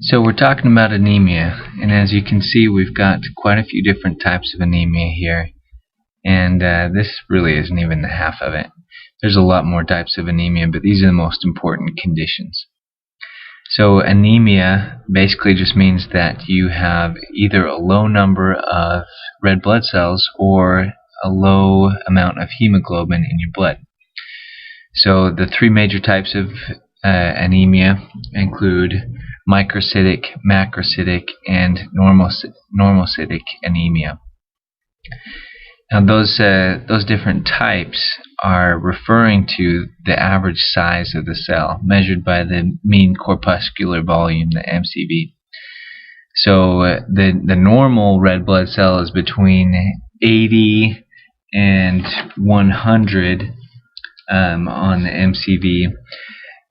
So we're talking about anemia, and as you can see, we've got quite a few different types of anemia here, and this really isn't even the half of it. There's a lot more types of anemia, but these are the most important conditions. So anemia basically just means that you have either a low number of red blood cells or a low amount of hemoglobin in your blood. So the three major types of anemia include microcytic, macrocytic, and normocytic anemia. Now those different types are referring to the average size of the cell measured by the mean corpuscular volume, the MCV. So the normal red blood cell is between 80 and 100 on the MCV.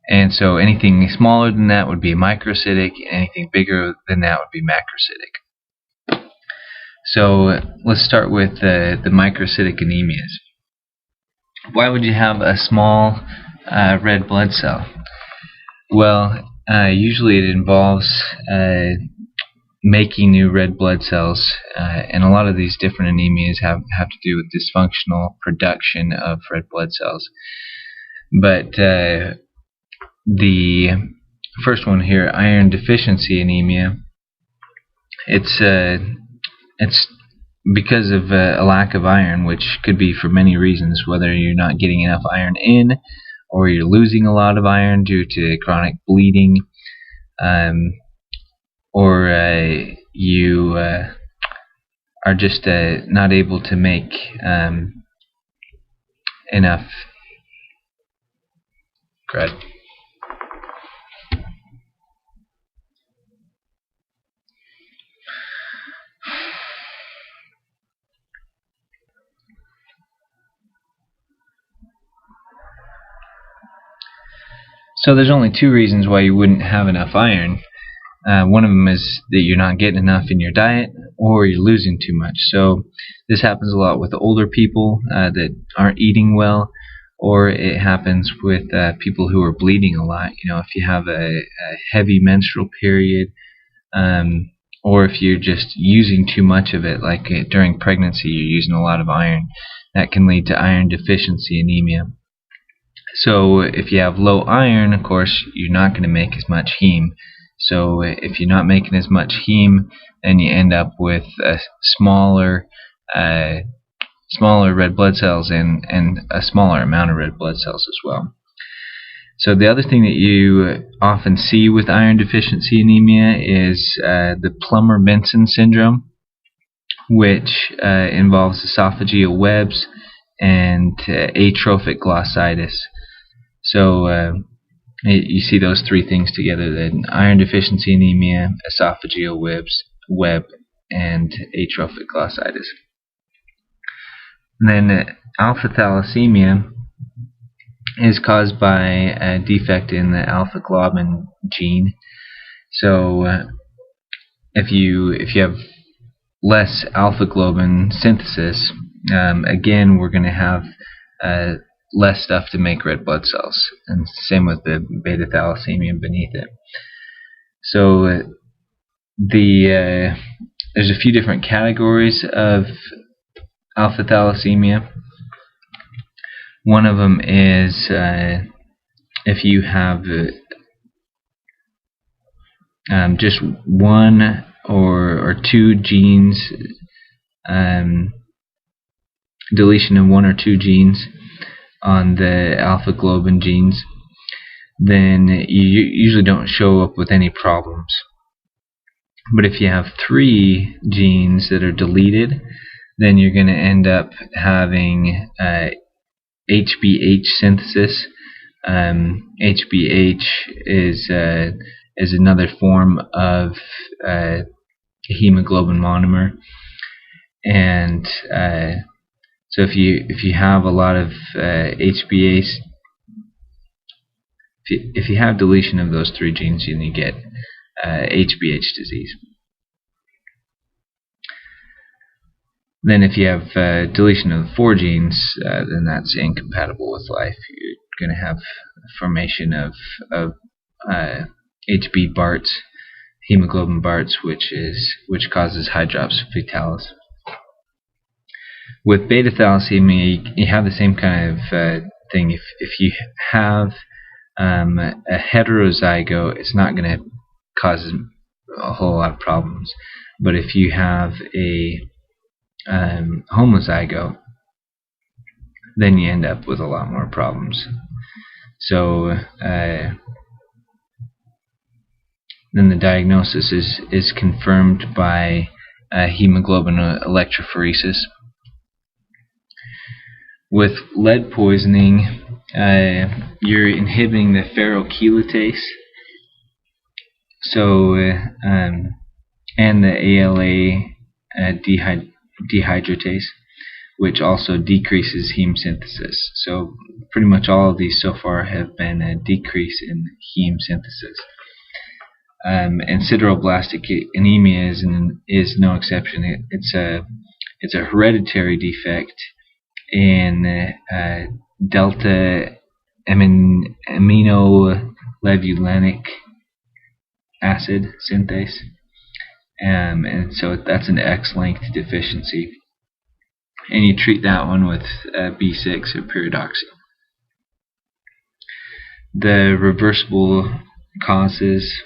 And so anything smaller than that would be microcytic, and anything bigger than that would be macrocytic. So let's start with the microcytic anemias. Why would you have a small red blood cell? Well, usually it involves making new red blood cells, and a lot of these different anemias have to do with dysfunctional production of red blood cells. But the first one here, iron-deficiency anemia, it's because of a lack of iron, which could be for many reasons, whether you're not getting enough iron in, or you're losing a lot of iron due to chronic bleeding, or you are just not able to make enough crud. So there's only two reasons why you wouldn't have enough iron. One of them is that you're not getting enough in your diet, or you're losing too much. So this happens a lot with older people that aren't eating well, or it happens with people who are bleeding a lot. You know, if you have a heavy menstrual period, or if you're just using too much of it, like during pregnancy you're using a lot of iron, that can lead to iron-deficiency anemia. So if you have low iron, of course, you're not going to make as much heme. So if you're not making as much heme, then you end up with smaller red blood cells and a smaller amount of red blood cells as well. So the other thing that you often see with iron deficiency anemia is the Plummer-Benson syndrome, which involves esophageal webs and atrophic glossitis. So you see those three things together: the iron deficiency anemia, esophageal web, and atrophic glossitis. And then alpha thalassemia is caused by a defect in the alpha globin gene. So if you have less alpha globin synthesis, again we're going to have less stuff to make red blood cells, and same with the beta thalassemia beneath it. So there's a few different categories of alpha thalassemia. One of them is if you have just one or two genes, deletion of one or two genes on the alpha globin genes, then you usually don't show up with any problems. But if you have three genes that are deleted, then you're going to end up having HBH synthesis. HBH is another form of hemoglobin monomer, and so if you have a lot of HBH, if you have deletion of those three genes, then you get HBH disease. Then if you have deletion of 4 genes, then that's incompatible with life. going to have formation of HB Barts, hemoglobin Barts, which causes hydrops fetalis. With beta thalassemia, you have the same kind of thing. If you have a heterozygote, it's not going to cause a whole lot of problems. But if you have a homozygote, then you end up with a lot more problems. So then the diagnosis is confirmed by hemoglobin electrophoresis. With lead poisoning, you're inhibiting the ferrochelatase, so and the ALA dehydratase, which also decreases heme synthesis. So pretty much all of these so far have been a decrease in heme synthesis. And sideroblastic anemia is no exception. It's a hereditary defect in delta aminolevulinic acid synthase, and so that's an X-linked deficiency, and you treat that one with B6 or pyridoxine. The reversible causes